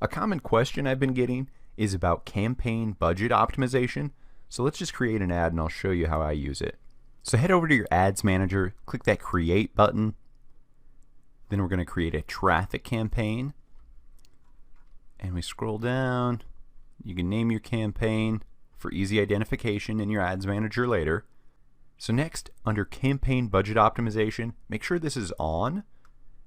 A common question I've been getting is about campaign budget optimization. So let's just create an ad and I'll show you how I use it. So head over to your ads manager, click that create button. Then we're going to create a traffic campaign. And we scroll down. You can name your campaign for easy identification in your ads manager later. So next, under campaign budget optimization, make sure this is on.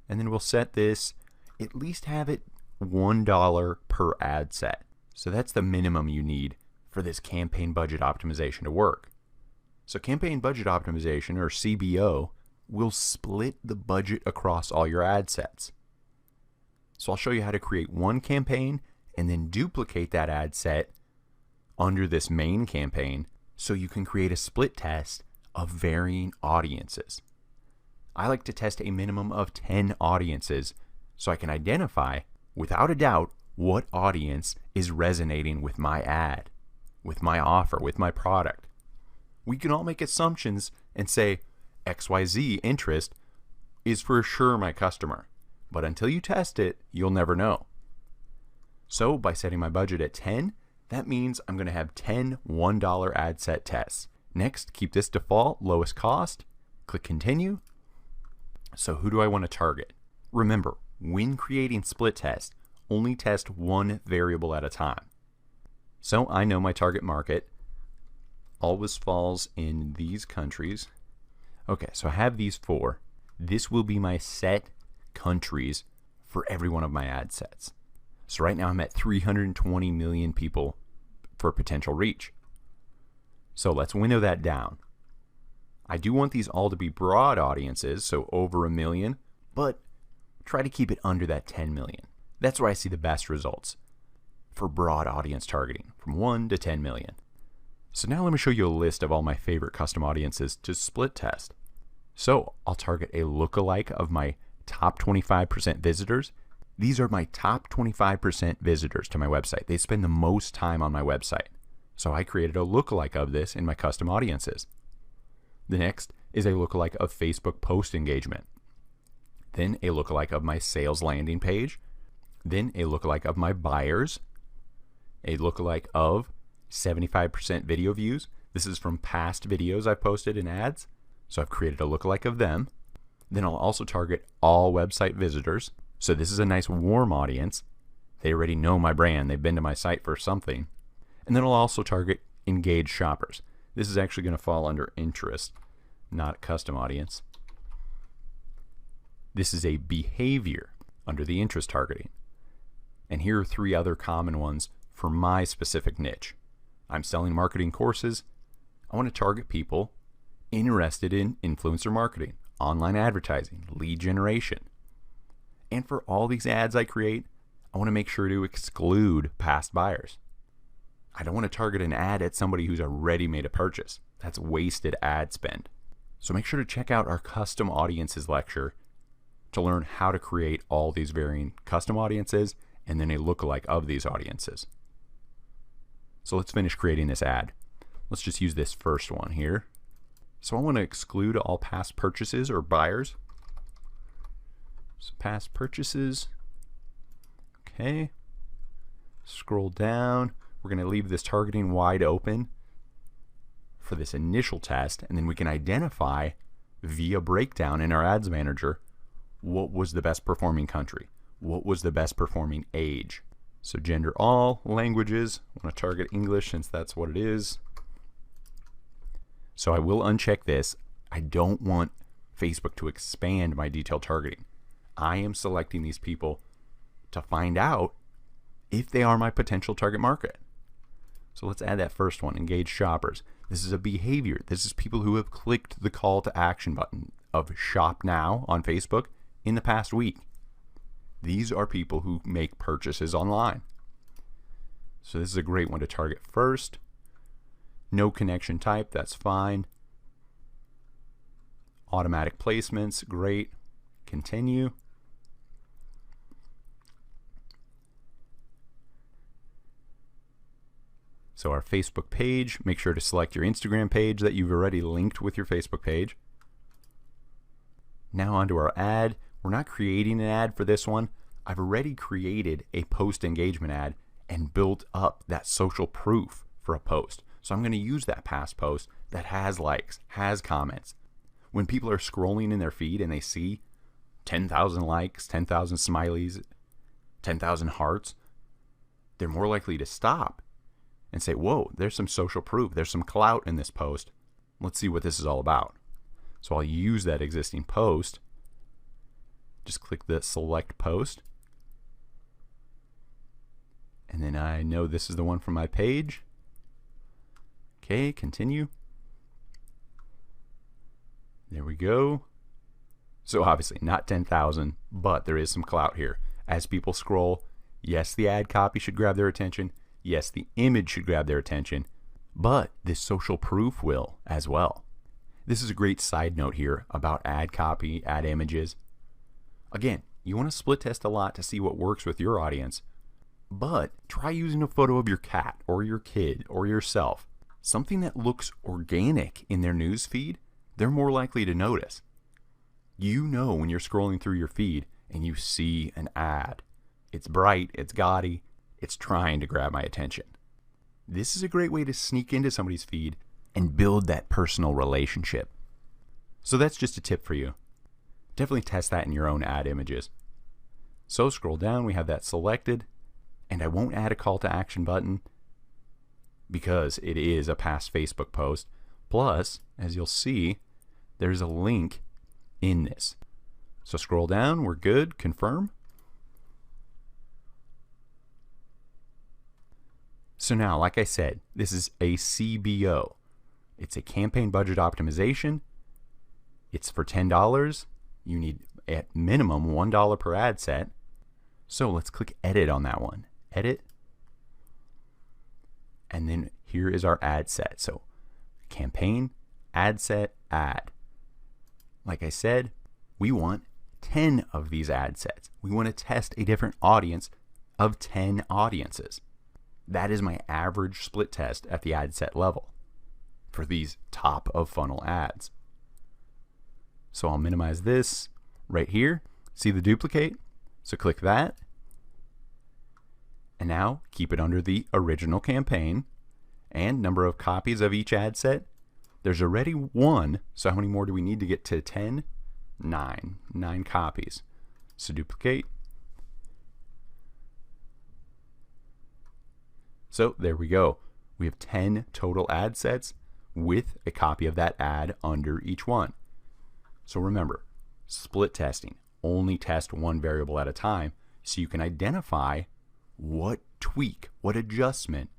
And then we'll set this, at least have it $1 per ad set. So that's the minimum you need for this campaign budget optimization to work. So campaign budget optimization, or CBO, will split the budget across all your ad sets. So I'll show you how to create one campaign and then duplicate that ad set under this main campaign so you can create a split test of varying audiences. I like to test a minimum of 10 audiences so I can identify, without a doubt, what audience is resonating with my ad, with my offer, with my product. We can all make assumptions and say XYZ interest is for sure my customer, but until you test it, you'll never know. So by setting my budget at 10, that means I'm going to have 10 $1 ad set tests. Next, keep this default, lowest cost, click continue. So who do I want to target? Remember, when creating split tests, only test one variable at a time. So I know my target market always falls in these countries. Okay, so I have these 4. This will be my set countries for every one of my ad sets. So right now I'm at 320 million people for potential reach. So let's winnow that down. I do want these all to be broad audiences, so over 1 million, but try to keep it under that 10 million. That's where I see the best results for broad audience targeting, from 1 to 10 million. So now let me show you a list of all my favorite custom audiences to split test. So I'll target a lookalike of my top 25% visitors. These are my top 25% visitors to my website. They spend the most time on my website. So I created a lookalike of this in my custom audiences. The next is a lookalike of Facebook post engagement. Then a lookalike of my sales landing page. Then a lookalike of my buyers. A lookalike of 75% video views. This is from past videos I've posted in ads. So I've created a lookalike of them. Then I'll also target all website visitors. So this is a nice warm audience. They already know my brand. They've been to my site for something. And then I'll also target engaged shoppers. This is actually going to fall under interest, not custom audience. This is a behavior under the interest targeting. And here are 3 other common ones for my specific niche. I'm selling marketing courses. I want to target people interested in influencer marketing, online advertising, lead generation. And for all these ads I create, I want to make sure to exclude past buyers. I don't want to target an ad at somebody who's already made a purchase. That's wasted ad spend. So make sure to check out our custom audiences lecture to learn how to create all these varying custom audiences and then a lookalike of these audiences. So let's finish creating this ad. Let's just use this first one here. So I want to exclude all past purchases or buyers. So past purchases. Okay. Scroll down. We're going to leave this targeting wide open for this initial test, and then we can identify via breakdown in our ads manager what was the best performing country, what was the best performing age. So gender all, languages, I want to target English since that's what it is. So I will uncheck this. I don't want Facebook to expand my detailed targeting. I am selecting these people to find out if they are my potential target market. So let's add that first one, engaged shoppers. This is a behavior. This is people who have clicked the call to action button of shop now on Facebook in the past week. These are people who make purchases online. So this is a great one to target first. No connection type, that's fine. Automatic placements, great. Continue. So our Facebook page, make sure to select your Instagram page that you've already linked with your Facebook page. Now onto our ad. We're not creating an ad for this one. I've already created a post engagement ad and built up that social proof for a post. So I'm going to use that past post that has likes, has comments. When people are scrolling in their feed and they see 10,000 likes, 10,000 smileys, 10,000 hearts, they're more likely to stop and say, whoa, there's some social proof. There's some clout in this post. Let's see what this is all about. So I'll use that existing post. Just click the select post. And then I know this is the one from my page. Okay, continue. There we go. So obviously not 10,000, but there is some clout here. As people scroll, yes, the ad copy should grab their attention. Yes, the image should grab their attention, but this social proof will as well. This is a great side note here about ad copy, ad images. Again, you want to split test a lot to see what works with your audience, but try using a photo of your cat or your kid or yourself. Something that looks organic in their news feed, they're more likely to notice. You know when you're scrolling through your feed and you see an ad. It's bright, it's gaudy, it's trying to grab my attention. This is a great way to sneak into somebody's feed and build that personal relationship. So that's just a tip for you. Definitely test that in your own ad images. So scroll down, we have that selected, and I won't add a call to action button because it is a past Facebook post. Plus, as you'll see, there's a link in this. So scroll down, we're good, confirm. So now, like I said, this is a CBO. It's a campaign budget optimization. It's for $10. You need at minimum $1 per ad set. So let's click edit on that one. Edit. And then here is our ad set. So campaign, ad set, ad. Like I said, we want 10 of these ad sets. We want to test a different audience of 10 audiences. That is my average split test at the ad set level for these top of funnel ads. So I'll minimize this right here. See the duplicate? So click that. And now keep it under the original campaign and number of copies of each ad set. There's already 1. So how many more do we need to get to 10? 9. 9 copies. So duplicate. So there we go. We have 10 total ad sets with a copy of that ad under each one. So remember, split testing. Only test one variable at a time so you can identify what tweak, what adjustment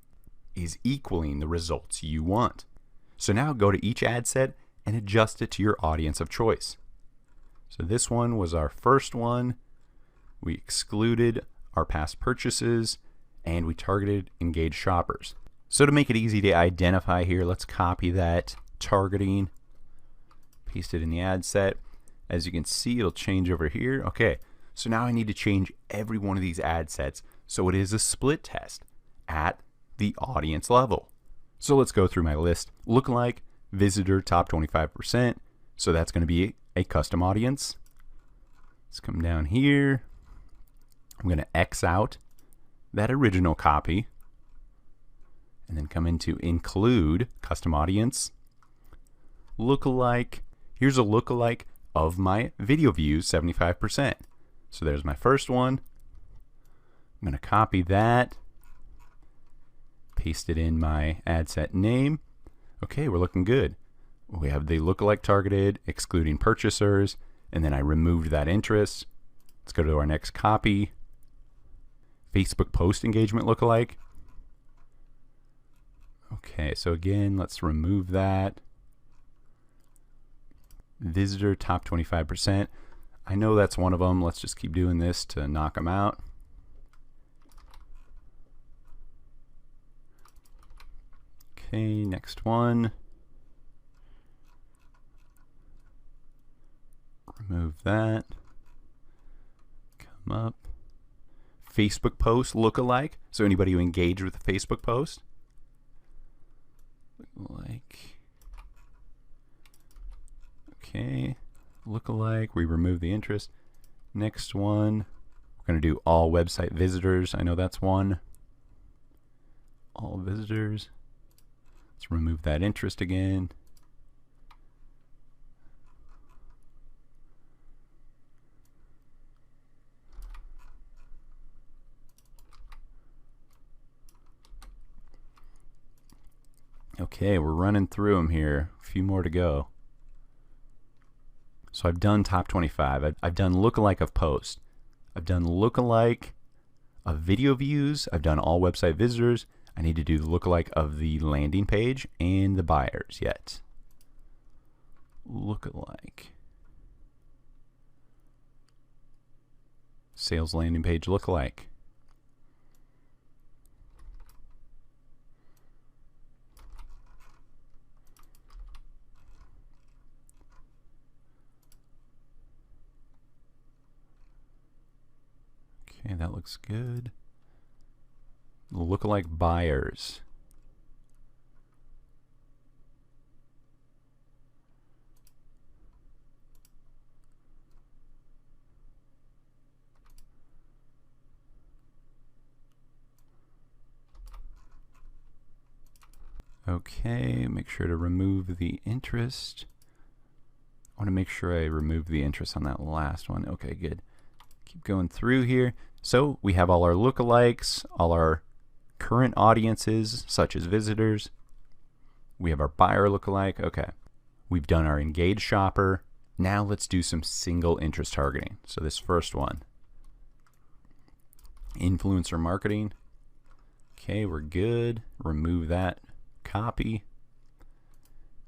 is equaling the results you want. So now go to each ad set and adjust it to your audience of choice. So this one was our first one. We excluded our past purchases and we targeted engaged shoppers. So to make it easy to identify here, let's copy that targeting, paste it in the ad set. As you can see, it'll change over here. Okay, so now I need to change every one of these ad sets so it is a split test at the audience level. So let's go through my list. Lookalike, visitor, top 25%. So that's going to be a custom audience. Let's come down here. I'm going to X out that original copy and then come into include custom audience. Lookalike. Here's a lookalike of my video views, 75%. So there's my first one. I'm going to copy that, paste it in my ad set name. Okay, we're looking good. We have the lookalike targeted, excluding purchasers, and then I removed that interest. Let's go to our next copy. Facebook post engagement lookalike. Okay, so again, let's remove that. Visitor top 25%. I know that's one of them. Let's just keep doing this to knock them out. Okay, next one. Remove that. Come up. Facebook post lookalike. So anybody who engaged with the Facebook post. Like. Okay. Lookalike. We remove the interest. Next one. We're going to do all website visitors. I know that's one. All visitors. Let's remove that interest again. Okay, we're running through them here. A few more to go. So I've done top 25. I've done lookalike of post. I've done lookalike of video views. I've done all website visitors. I need to do the lookalike of the landing page and the buyers yet. Lookalike. Sales landing page lookalike. Okay, that looks good. Lookalike buyers. Okay, make sure to remove the interest. I want to make sure I remove the interest on that last one. Okay, good. Keep going through here. So we have all our lookalikes, all our current audiences, such as visitors. We have our buyer lookalike. Okay. We've done our engaged shopper. Now let's do some single interest targeting. So this first one, influencer marketing. Okay, we're good. Remove that copy.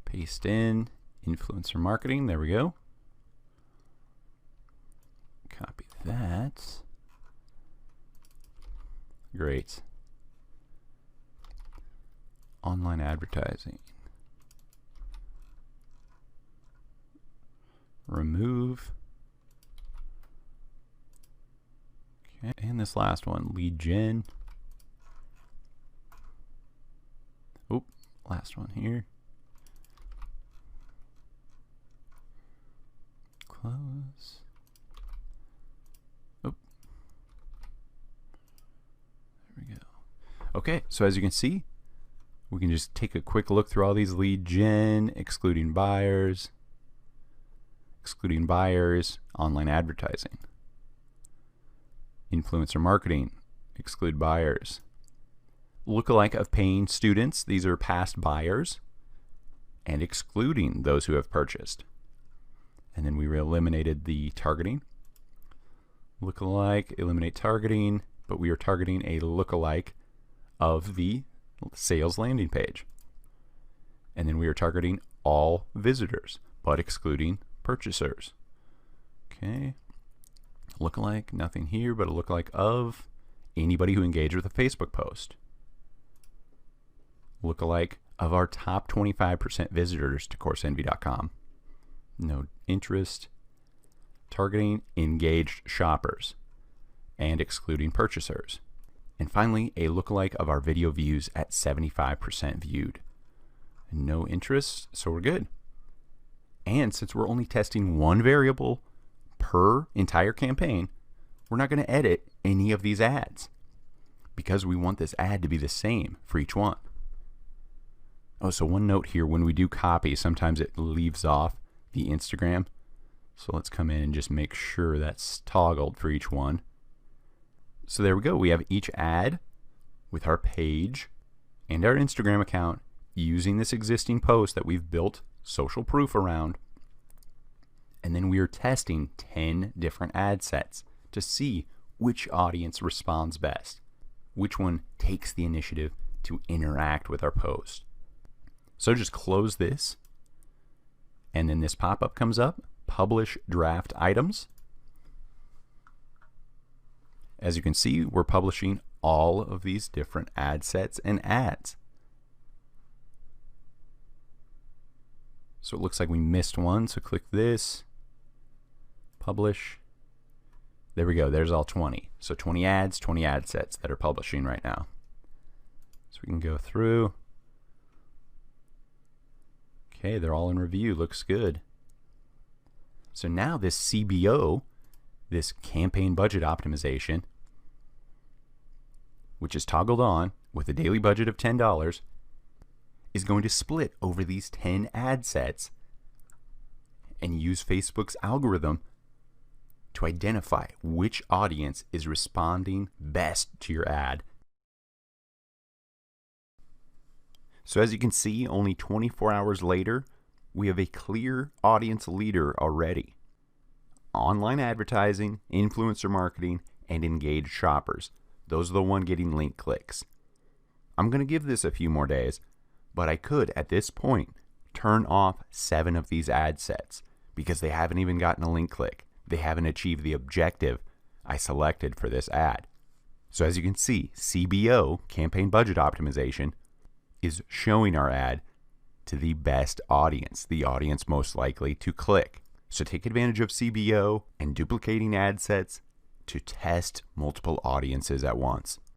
Paste in influencer marketing. There we go. Copy that. Great. Online advertising. Remove. Okay, and this last one, lead gen. Oop, last one here. Close. Oop. There we go. Okay, so as you can see, we can just take a quick look through all these lead gen, excluding buyers, online advertising, influencer marketing, exclude buyers, lookalike of paying students, these are past buyers, and excluding those who have purchased. And then we eliminated the targeting. Lookalike, eliminate targeting, but we are targeting a lookalike of the sales landing page. And then we are targeting all visitors, but excluding purchasers. Okay. Lookalike, nothing here, but a lookalike of anybody who engaged with a Facebook post. Lookalike of our top 25% visitors to CourseEnvy.com. No interest. Targeting engaged shoppers and excluding purchasers. And finally, a lookalike of our video views at 75% viewed. No interest, so we're good. And since we're only testing one variable per entire campaign, we're not going to edit any of these ads because we want this ad to be the same for each one. Oh, so one note here, when we do copy, sometimes it leaves off the Instagram. So let's come in and just make sure that's toggled for each one. So there we go. We have each ad with our page and our Instagram account using this existing post that we've built social proof around. And then we are testing 10 different ad sets to see which audience responds best, which one takes the initiative to interact with our post. So just close this, and then this pop-up comes up, publish draft items. As you can see, we're publishing all of these different ad sets and ads. So it looks like we missed one, so click this, publish. There we go, there's all 20. So 20 ads, 20 ad sets that are publishing right now. So we can go through. Okay, they're all in review, looks good. So now this CBO, this campaign budget optimization, which is toggled on with a daily budget of $10, is going to split over these 10 ad sets and use Facebook's algorithm to identify which audience is responding best to your ad. So as you can see, only 24 hours later, we have a clear audience leader already. Online advertising, influencer marketing, and engaged shoppers. Those are the ones getting link clicks. I'm going to give this a few more days, but I could, at this point, turn off 7 of these ad sets because they haven't even gotten a link click. They haven't achieved the objective I selected for this ad. So as you can see, CBO, Campaign Budget Optimization, is showing our ad to the best audience, the audience most likely to click. So take advantage of CBO and duplicating ad sets to test multiple audiences at once.